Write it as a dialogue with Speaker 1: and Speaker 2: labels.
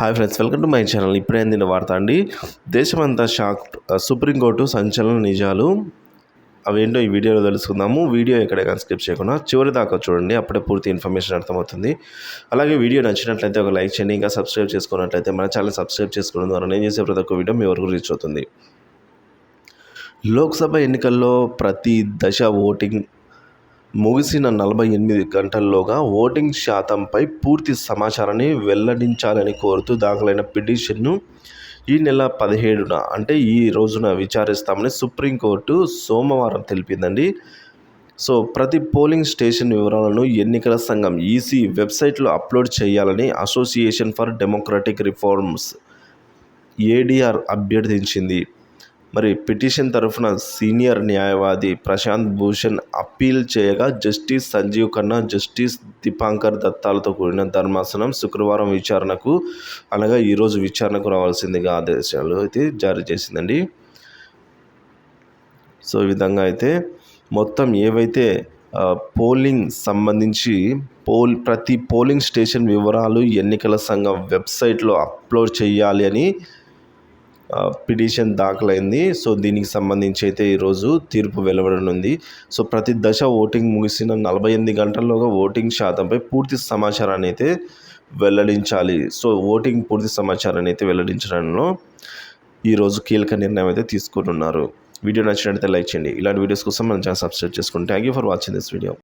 Speaker 1: Hi friends, welcome to my channel. ఇప్పుడే అందిన వార్త అండి. దేశమంతా షాక్. సుప్రీంకోర్టు సంచలన నిజాలు అవేంటో ఈ వీడియోలో తెలుసుకుందాము. వీడియో ఎక్కడైనా స్కిప్ చేయకుండా చివరి దాకా చూడండి, అప్పుడే పూర్తి ఇన్ఫర్మేషన్ అర్థమవుతుంది. అలాగే వీడియో నచ్చినట్లయితే ఒక లైక్ చేయండి. ఇంకా సబ్స్క్రైబ్ చేసుకున్నట్లయితే మన ఛానల్ సబ్స్క్రైబ్ చేసుకోవడం ద్వారా నేను చేసే ప్రతి ఒక్క వీడియో మీ వరకు రీచ్ అవుతుంది. లోక్సభ ఎన్నికల్లో ప్రతి దశ ఓటింగ్ ముగిసిన 48 గంటల్లోగా ఓటింగ్ శాతంపై పూర్తి సమాచారాన్ని వెల్లడించాలని కోరుతూ దాఖలైన పిటిషన్ను ఈ నెల 17న అంటే ఈ రోజున విచారిస్తామని సుప్రీంకోర్టు సోమవారం తెలిపిందండి. ప్రతి పోలింగ్ స్టేషన్ వివరాలను ఎన్నికల సంఘం ఈసీ వెబ్సైట్లో అప్లోడ్ చేయాలని association for democratic reforms ADR అభ్యర్థించింది. పిటిషన్ తరఫున సీనియర్ న్యాయవాది ప్రశాంత్ భూషణ్ అప్పీల్ చేయగా జస్టిస్ సంజీవ్ ఖన్నా, జస్టిస్ దీపాంకర్ దత్తాలతో కూడిన ధర్మాసనం శుక్రవారం విచారణకు అనగా ఈరోజు విచారణకు రావాల్సిందిగా ఆదేశాలు అయితే జారీ చేసిందండి. ఈ విధంగా అయితే మొత్తం ఏవైతే పోలింగ్ సంబంధించి ప్రతి పోలింగ్ స్టేషన్ వివరాలు ఎన్నికల సంఘం వెబ్సైట్లో అప్లోడ్ చేయాలి అని పిటిషన్ దాఖలైంది. దీనికి సంబంధించి అయితే ఈరోజు తీర్పు వెలువడనుంది. ప్రతి దశ ఓటింగ్ ముగిసిన 48 గంటల్లోగా ఓటింగ్ శాతంపై పూర్తి సమాచారాన్ని అయితే వెల్లడించాలి. ఓటింగ్ పూర్తి సమాచారాన్ని అయితే వెల్లడించడంలో ఈరోజు కీలక నిర్ణయం అయితే తీసుకుంటున్నారు. వీడియో నచ్చినట్లయితే లైక్ చేయండి. ఇలాంటి వీడియోస్ కోసం మన ఛానల్ సబ్స్క్రైబ్ చేసుకోండి. Thank you for watching this video.